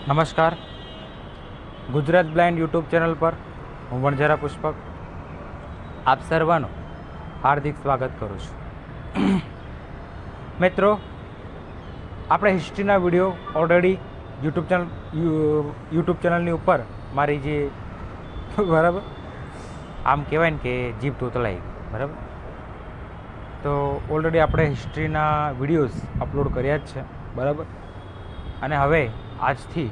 નમસ્કાર. Gujarat blind YouTube channel પર હું વણઝારા પુષ્પક આપ સર્વનું હાર્દિક સ્વાગત કરું છું. મિત્રો, આપણે હિસ્ટ્રીના વિડીયો ઓલરેડી યુટ્યુબ ચેનલની ઉપર મારી જે બરાબર આમ કહેવાય ને કે જીભ તોતલાઈ ગઈ બરાબર, તો ઓલરેડી આપણે હિસ્ટ્રીના વિડીયોઝ અપલોડ કર્યા જ છે બરાબર. અને હવે આજથી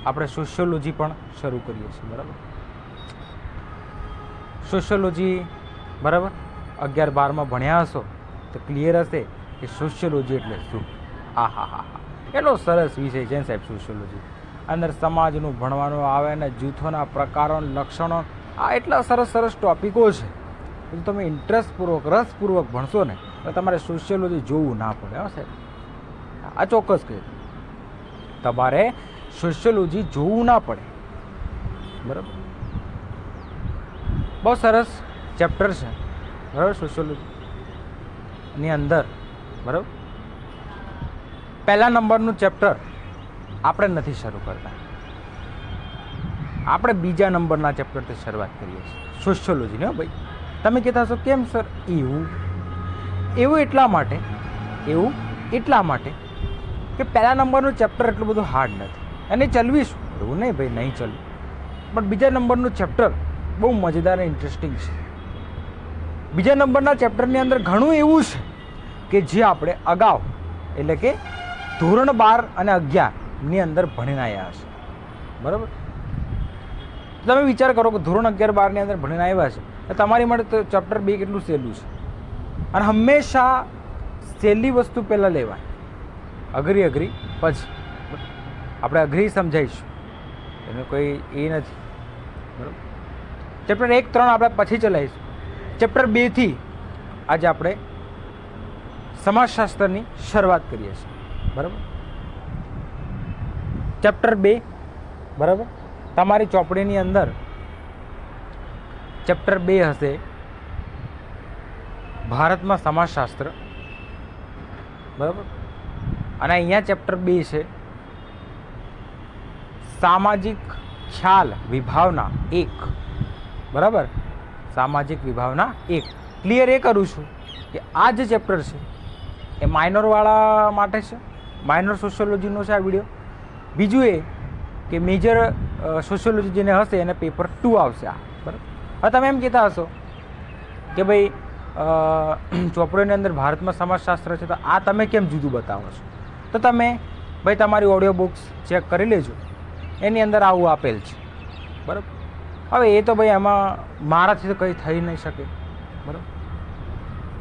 આપણે સોશિયોલોજી પણ શરૂ કરીએ છીએ બરાબર. સોશિયોલોજી બરાબર 11-12માં ભણ્યા હશો તો ક્લિયર હશે કે સોશિયોલોજી એટલે શું. હા, એટલો સરસ વિષય છે ને સાહેબ સોશિયોલોજી. અંદર સમાજનું ભણવાનું આવે ને જૂથોના પ્રકારો લક્ષણો, આ એટલા સરસ ટૉપિકો છે. જો તમે ઇન્ટરેસ્ટપૂર્વક રસપૂર્વક ભણશો ને તો તમારે સોશિયોલોજી જોવું ના પડે. હા સાહેબ, આ ચોક્કસ કહે તમારે સોશિયોલોજી જોવું ના પડે બરાબર. બહુ સરસ ચેપ્ટર છે બરાબર સોશિયોલોજીની અંદર બરાબર. પહેલા નંબરનું ચેપ્ટર આપણે નથી શરૂ કરતા, આપણે બીજા નંબરના ચેપ્ટરથી શરૂઆત કરીએ છીએ સોશિયોલોજીની. હો ભાઈ, તમે કહેતા હશો કેમ સર? એવું એટલા માટે કે પહેલા નંબરનું ચેપ્ટર એટલું બધું હાર્ડ નથી અને ચલવીશું એવું નહીં ભાઈ, નહીં ચલવું. પણ બીજા નંબરનું ચેપ્ટર બહુ મજેદાર અને ઇન્ટરેસ્ટિંગ છે. બીજા નંબરના ચેપ્ટરની અંદર ઘણું એવું છે કે જે આપણે અગાઉ એટલે કે ધોરણ 12 અને 11ની અંદર ભણીને આવ્યા હશે બરાબર. તમે વિચાર કરો કે ધોરણ 11-12ની અંદર ભણીને આવ્યા છે તો તમારી માટે તો ચેપ્ટર 2 કેટલું સહેલું છે. અને હંમેશા સહેલી વસ્તુ પહેલાં લેવાય. અઘરી પછી આપણે અઘરી સમજાઈશું, એનું કોઈ એ નથી બરાબર. ચેપ્ટર 1-3 આપણે પછી ચલાવીશું. ચેપ્ટર 2થી આજે આપણે સમાજશાસ્ત્રની શરૂઆત કરીએ છીએ બરાબર. ચેપ્ટર 2 બરાબર. તમારી ચોપડીની અંદર ચેપ્ટર 2 હશે ભારતમાં સમાજશાસ્ત્ર બરાબર. અને અહીંયા ચેપ્ટર 2 છે સામાજિક ખ્યાલ વિભાવના 1 બરાબર. સામાજિક વિભાવના 1 ક્લિયર એ કરું છું કે આ જે ચેપ્ટર છે એ માઇનરવાળા માટે છે, માઇનર સોશિયોલોજીનો છે આ વિડીયો. બીજું એ કે મેજર સોશિયોલોજી જેને હશે એને પેપર 2 આવશે આ બરાબર. હવે તમે એમ કહેતા હશો કે ભાઈ ચોપડીની અંદર ભારતમાં સમાજશાસ્ત્ર છે તો આ તમે કેમ જુદું બતાવો છો? તો તમે ભાઈ તમારી ઓડિયો બુક્સ ચેક કરી લેજો, એની અંદર આવું આપેલ છે બરાબર. હવે એ તો ભાઈ એમાં મારાથી તો કંઈ થઈ નહીં શકે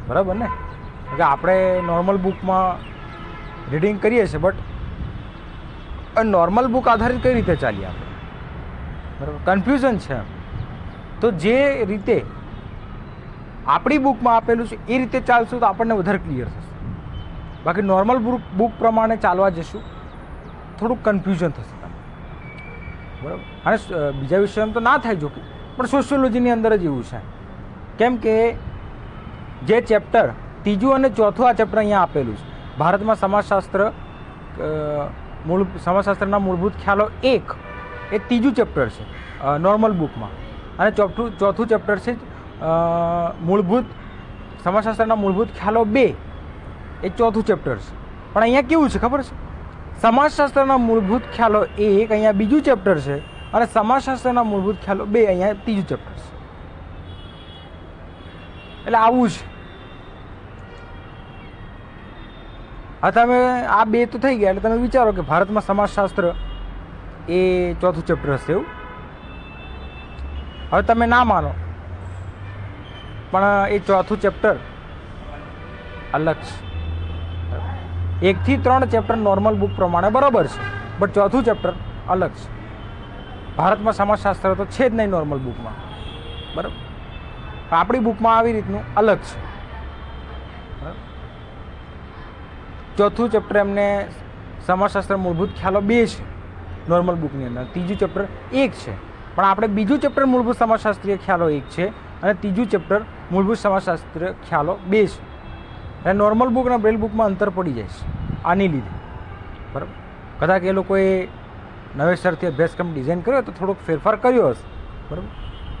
બરાબર ને, કે આપણે નોર્મલ બુકમાં રીડિંગ કરીએ છીએ બટ નોર્મલ બુક આધારિત કઈ રીતે ચાલીએ આપણે બરાબર. કન્ફ્યુઝન છે. તો જે રીતે આપણી બુકમાં આપેલું છે એ રીતે ચાલશું તો આપણને વધારે ક્લિયર થશે. બાકી નોર્મલ બુક પ્રમાણે ચાલવા જશું થોડુંક કન્ફ્યુઝન થશે તમને બરાબર. અને બીજા વિષયમાં તો ના થાય જોકે, પણ સોશિયોલોજીની અંદર જ એવું છે. કેમ કે જે ચેપ્ટર 3 અને 4 આ ચેપ્ટર અહીંયા આપેલું છે ભારતમાં સમાજશાસ્ત્રના મૂળભૂત ખ્યાલો 1 એ 3જું ચેપ્ટર છે નોર્મલ બુકમાં. અને ચોથું ચેપ્ટર છે સમાજશાસ્ત્રના મૂળભૂત ખ્યાલો 2 એ 4થું ચેપ્ટર છે. પણ અહીંયા કેવું છે ખબર છે? સમાજશાસ્ત્રના મૂળભૂત ખ્યાલો 1 અહીંયા 2જું ચેપ્ટર છે અને સમાજશાસ્ત્રના મૂળભૂત ખ્યાલો 2 અહીંયા 3જું ચેપ્ટર છે. એટલે આવું છે. હા, તમે આ 2 તો થઈ ગયા એટલે તમે વિચારો કે ભારતમાં સમાજશાસ્ત્ર એ 4થું ચેપ્ટર હશે એવું. હવે તમે ના માનો પણ એ 4થું ચેપ્ટર અલગ છે. 1 થી 3 ચેપ્ટર નોર્મલ બુક પ્રમાણે બરાબર છે બટ 4થું ચેપ્ટર અલગ છે. ભારતમાં સમાજશાસ્ત્ર તો છે જ નહીં નોર્મલ બુકમાં બરાબર. આપણી બુકમાં આવી રીતનું અલગ છે બરાબર. 4થું ચેપ્ટર એમને સમાજશાસ્ત્ર મૂળભૂત ખ્યાલો 2 છે નોર્મલ બુકની અંદર, 3જું ચેપ્ટર 1 છે. પણ આપણે બીજું ચેપ્ટર મૂળભૂત સમાજશાસ્ત્રીય ખ્યાલો 1 છે અને 3જું ચેપ્ટર મૂળભૂત સમાજશાસ્ત્રીય ખ્યાલો 2 છે. અને નોર્મલ બુક અને બ્રેલ બુકમાં અંતર પડી જાય છે આની લીધે બરાબર. કદાચ એ લોકોએ નવેસરથી અભ્યાસક્રમ ડિઝાઇન કર્યો તો થોડોક ફેરફાર કર્યો હશે, બરાબર.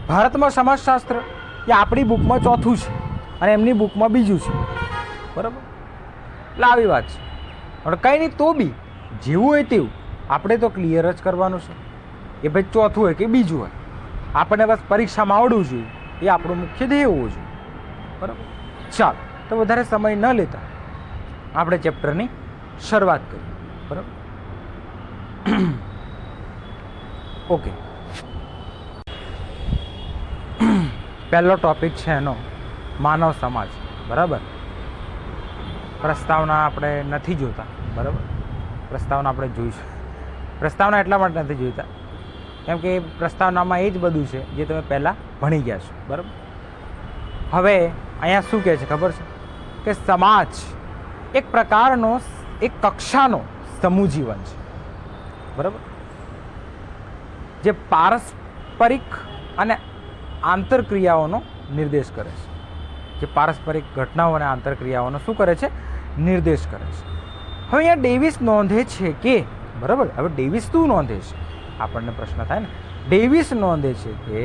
ભારતમાં સમાજશાસ્ત્ર એ આપણી બુકમાં ચોથું છે અને એમની બુકમાં બીજું છે, બરાબર. એટલે આવી વાત છે. પણ કંઈ નહીં, તો બી જેવું હોય તેવું આપણે તો ક્લિયર જ કરવાનું છે. એ ભાઈ ચોથું હોય કે બીજું હોય, આપણને બસ પરીક્ષામાં આવડવું જોઈએ, એ આપણું મુખ્ય ધ્યેય હોવું જોઈએ, બરાબર. ચાલો, તો વધારે સમય ન લેતા આપણે ચેપ્ટરની શરૂઆત કરીએ, બરાબર. ઓકે, પહેલો ટોપિક છે એનો માનવ સમાજ, બરાબર. પ્રસ્તાવના આપણે નથી જોતા, બરાબર. પ્રસ્તાવના આપણે જોઈશું. પ્રસ્તાવના એટલા માટે નથી જોઈતા કેમ કે પ્રસ્તાવનામાં એ જ બધું છે જે તમે પહેલાં ભણી ગયા છો, બરાબર. હવે અહીંયા શું કહે છે ખબર છે કે સમાજ એક પ્રકારનો, એક કક્ષાનો સમૂહ જીવન છે, બરાબર, જે પારસ્પરિક અને આંતરક્રિયાઓનો નિર્દેશ કરે છે. જે પારસ્પરિક ઘટનાઓ અને આંતરક્રિયાઓનો શું કરે છે? નિર્દેશ કરે છે. હવે અહીંયા ડેવિસ નોંધે છે કે, બરાબર, હવે ડેવિસ શું નોંધે છે? આપણને પ્રશ્ન થાય ને. ડેવિસ નોંધે છે કે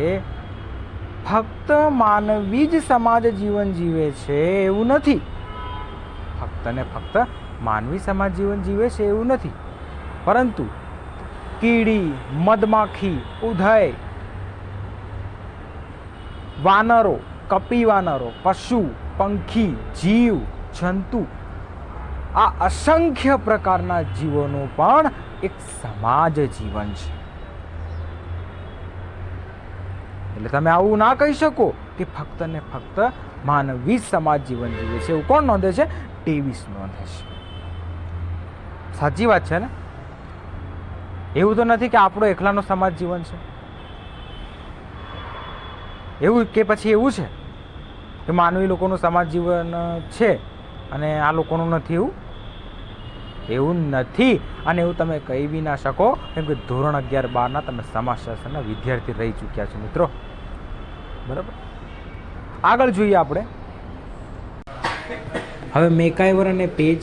ફક્ત માનવી જ સમાજ જીવન જીવે છે એવું નથી. ફક્ત ને ફક્ત માનવી સમાજ જીવન જીવે છે એવું નથી, પરંતુ કીડી, મધમાખી, ઉધઈ, વાનરો, કપી વાનરો, પશુ, પંખી, જીવ, જંતુ, આ અસંખ્ય પ્રકારના જીવોનું પણ એક સમાજ જીવન છે. એટલે તમે આવું ના કહી શકો કે ફક્ત ને ફક્ત માનવી સમાજ જીવન જીવે છે એવું કોણ નોંધે છે? ડેવિસ નોંધે છે. સાચી વાત છે ને? એવું તો નથી કે આપણો એકલાનો સમાજ જીવન છે, એવું કે પછી એવું છે કે માનવી લોકોનું સમાજ જીવન છે અને આ લોકોનું નથી? એવું નથી. અને એવું તમે કહી બી ના શકો કેમ કે ધોરણ 11-12ના તમે સમાજશાસ્ત્રના વિદ્યાર્થી રહી ચૂક્યા છો મિત્રો, બરાબર. આગળ જોઈએ આપણે. હવે મેકાઈવર અને પેજ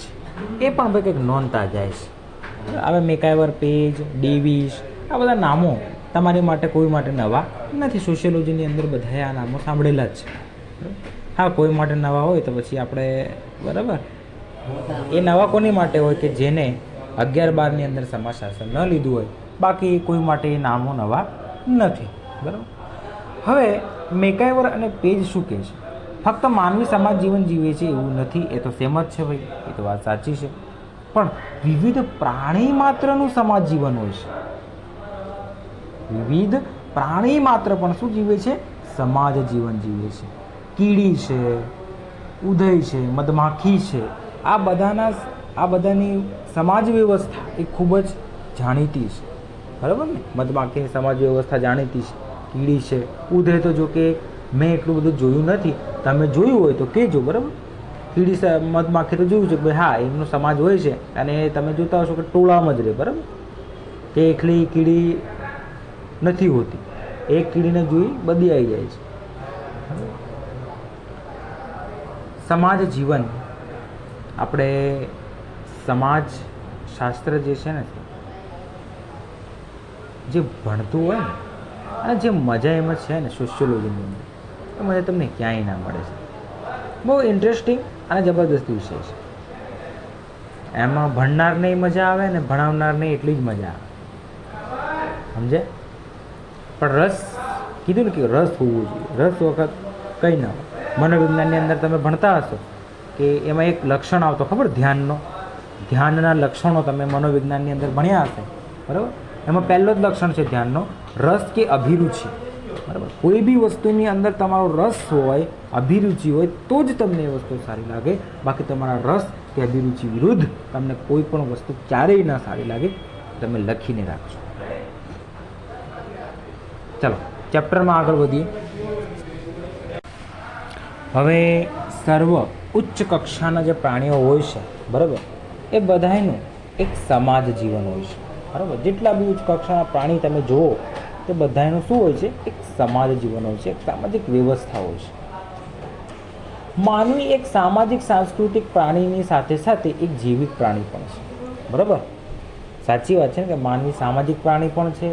એ પણ ભાઈ કંઈક નોંધતા જાય છે. હવે મેકાઈવર, પેજ, ડેવિસ, આ બધા નામો તમારી માટે કોઈ માટે નવા નથી. સોશિયોલોજીની અંદર બધાએ આ નામો સાંભળેલા જ છે. હા, કોઈ માટે નવા હોય તો પછી આપણે, બરાબર, એ નવા કોની માટે હોય કે જેને 11-12ની અંદર સમાજશાસ્ત્ર ન લીધું હોય. બાકી કોઈ માટે એ નામો નવા નથી, બરાબર. હવે મેકાઈવર અને પેજ શું કહે છે? ફક્ત માનવી સમાજ જીવન જીવે છે એવું નથી. એ તો સેમ જ છે ભાઈ, એ તો વાત સાચી છે. પણ વિવિધ પ્રાણી માત્રનું સમાજ જીવન હોય છે. વિવિધ પ્રાણી માત્ર પણ શું જીવે છે? સમાજ જીવન જીવે છે. કીડી છે, ઉધઈ છે, મધમાખી છે, આ બધાની સમાજ વ્યવસ્થા એ ખૂબ જ જાણીતી છે, બરાબર ને? મધમાખીની સમાજ વ્યવસ્થા જાણીતી છે. કીડી છે, ઉધઈ તો જો કે મેં એટલું બધું જોયું નથી, તમે જોયું હોય તો કહેજો, બરાબર. કીડી, મધમાખી તો જોયું છે કે ભાઈ હા એમનો સમાજ હોય છે અને તમે જોતા હશો કે ટોળામાં જ રહે, બરાબર. તે એકલી કીડી નથી હોતી, એક કીડીને જોઈ બધી આવી જાય છે. સમાજ જીવન, આપણે સમાજ શાસ્ત્ર જે છે ને, જે ભણતું હોય ને અને જે મજા એમાં છે ને સોશિયોલોજીની અંદર, એ મજા તમને ક્યાંય ના મળે છે. બહુ ઇન્ટરેસ્ટિંગ અને જબરદસ્ત વિષય છે. એમાં ભણનારને મજા આવે ને ભણાવનારને એટલી જ મજા આવે, સમજે? પણ રસ, કીધું ને કે રસ હોવું જોઈએ. રસ વખત કંઈ ના હોય. મનોવિજ્ઞાનની અંદર તમે ભણતા હશો કે એમાં એક લક્ષણ આવતો ખબર? ધ્યાનના લક્ષણો તમે મનોવિજ્ઞાનની અંદર ભણ્યા હશે, બરાબર. એમાં પહેલો જ લક્ષણ છે ધ્યાનનો, રસ કે અભિરુચિ, બરાબર. કોઈ બી વસ્તુની અંદર તમારો રસ હોય, અભિરુચિ હોય તો જ તમને એ વસ્તુ સારી લાગે. બાકી તમારા રસ કે અભિરુચિ વિરુદ્ધ તમને કોઈ પણ વસ્તુ ક્યારેય ના સારી લાગે. તમે લખીને રાખજો. ચાલો ચેપ્ટરમાં આગળ વધીએ. હવે સર્વ ઉચ્ચ કક્ષાના જે પ્રાણીઓ હોય છે, બરાબર, એ બધાનું એક સમાજ જીવન હોય છે, બરાબર. જેટલા બી ઉચ્ચ કક્ષાના પ્રાણી તમે જુઓ તે બધાનું શું હોય છે? એક સમાજ જીવન હોય છે, એક સામાજિક વ્યવસ્થા હોય છે. માનવી એક સામાજિક સાંસ્કૃતિક પ્રાણીની સાથે સાથે એક જૈવિક પ્રાણી પણ છે, બરાબર. સાચી વાત છે ને કે માનવી સામાજિક પ્રાણી પણ છે,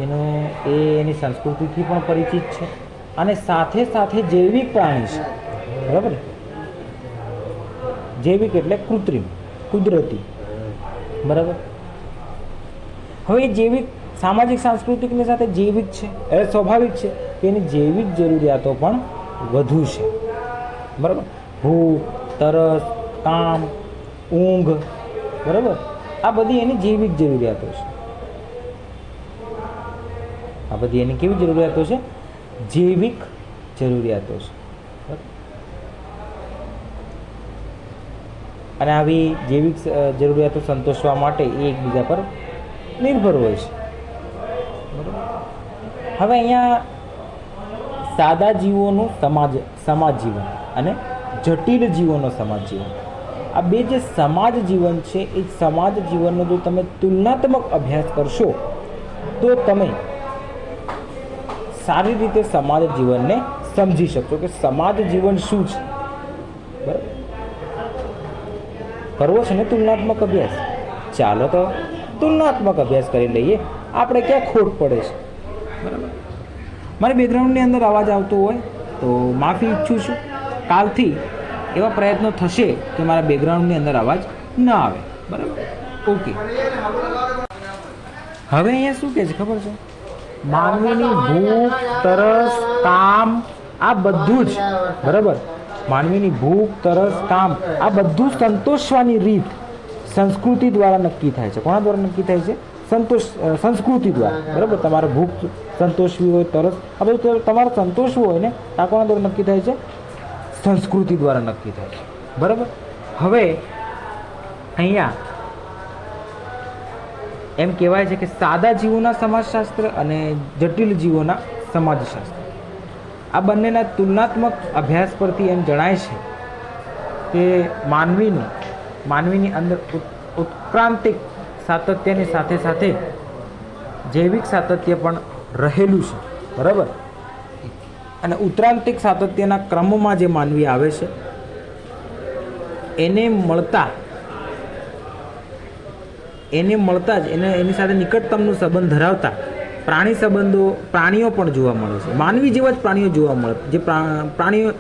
એની સંસ્કૃતિથી પણ પરિચિત છે અને સાથે સાથે જૈવિક પ્રાણી છે. બરાબર. જૈવિક એટલે કૃત્રિમ, કુદરતી. બરાબર. હવે એ જૈવિક સામાજિક સાંસ્કૃતિકની સાથે જૈવિક છે એટલે સ્વાભાવિક છે કે એની જૈવિક જરૂરિયાતો પણ વધુ છે. બરાબર. ભૂખ, તરસ, કામ, ઊંઘ, બરાબર, આ બધી એની જૈવિક જરૂરિયાતો છે. આ બધી એની કેવી જરૂરિયાતો છે? જૈવિક જરૂરિયાતો છે. અને આવી જૈવિક જરૂરિયાતો સંતોષવા માટે એ એકબીજા પર નિર્ભર હોય છે. હવે અહીંયા સાદા જીવોનું સમાજ જીવન અને જટિલ જીવોનો સમાજ જીવન, આ બે જે સમાજ જીવન છે એ સમાજ જીવનનો જો તમે તુલનાત્મક અભ્યાસ કરશો તો તમે સારી રીતે સમાજ જીવનને સમજી શકશો કે સમાજ જીવન શું છે. બરાબર. કરવો છે ને તુલનાત્મક અભ્યાસ? ચાલો તો તુલનાત્મક અભ્યાસ કરી લઈએ. આપણે ક્યાં ખોટ પડે છે. બરાબર. મારે બેકગ્રાઉન્ડની અંદર અવાજ આવતો હોય તો માફી ઈચ્છું છું. કાલથી એવા પ્રયત્નો થશે કે મારા બેકગ્રાઉન્ડની અંદર અવાજ ન આવે. બરાબર. ઓકે. હવે અહીંયા શું કહે છે ખબર છે? માનવીની ભૂખ, તરસ, કામ, આ બધું જ, બરાબર, માનવીની ભૂખ, તરસ, કામ, આ બધું સંતોષવાની રીત સંસ્કૃતિ દ્વારા નક્કી થાય છે. કોના દ્વારા નક્કી થાય છે? સંસ્કૃતિ દ્વારા. બરાબર. તમારે ભૂખ સંતોષવી હોય, તરસ, આ બધું તમારે સંતોષવું હોય ને, આ કોના દ્વારા નક્કી થાય છે? સંસ્કૃતિ દ્વારા નક્કી થાય છે. બરાબર. હવે અહીંયા એમ કહેવાય છે કે સાદા જીવોના સમાજશાસ્ત્ર અને જટિલ જીવોના સમાજશાસ્ત્ર, આ બંનેના તુલનાત્મક અભ્યાસ પરથી એમ જણાય છે કે માનવીની અંદર ઉત્ક્રાંતિક સાતત્યની સાથે સાથે જૈવિક સાતત્ય પણ રહેલું છે. બરાબર. અને ઉત્ક્રાંતિક સાતત્યના ક્રમમાં જે માનવી આવે છે એને મળતા જ એની સાથે નિકટતમનો સંબંધ ધરાવતા પ્રાણીઓ પણ જોવા મળે છે. માનવી જેવા જ પ્રાણીઓ જોવા મળે, જે પ્રાણીઓ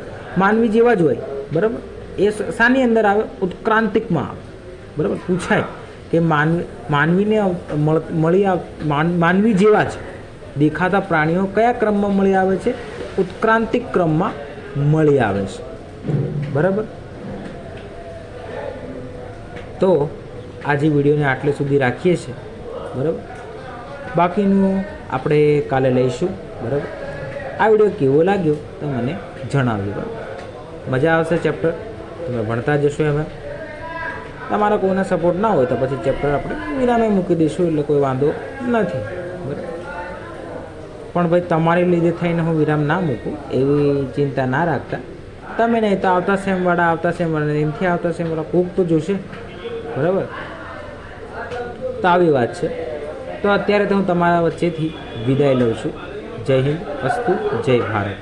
માનવી જેવા જ હોય. બરાબર. એ શાની અંદર આવે? ઉત્ક્રાંતિકમાં આવે. બરાબર. પૂછાય કે માનવી જેવા જ દેખાતા પ્રાણીઓ કયા ક્રમમાં મળી આવે છે? ઉત્ક્રાંતિક ક્રમમાં મળી આવે છે. બરાબર. તો આજે વિડીયોને આટલે સુધી રાખીએ છીએ. બરાબર. બાકીનું આપણે કાલે લઈશું. બરાબર. આ વિડીયો કેવો લાગ્યો તો મને જણાવજો. બરાબર. મજા આવશે ચેપ્ટર, તમે ભણતા જશો. એમાં તમારા કોઈના સપોર્ટ ના હોય તો પછી ચેપ્ટર આપણે વિરામે મૂકી દઈશું, એટલે કોઈ વાંધો નથી. બરાબર. પણ ભાઈ તમારી લીધે થઈને હું વિરામ ના મૂકું એવી ચિંતા ના રાખતા. તમે નહીં તો આવતા સેમવાળા એમથી આવતા સેમવાળા કોક તો જોશે. બરાબર. તો આવી વાત છે. તો અત્યારે તો હું તમારા વચ્ચેથી વિદાય લઉં છું. જય હિન્દ, અસ્તુ, જય ભારત.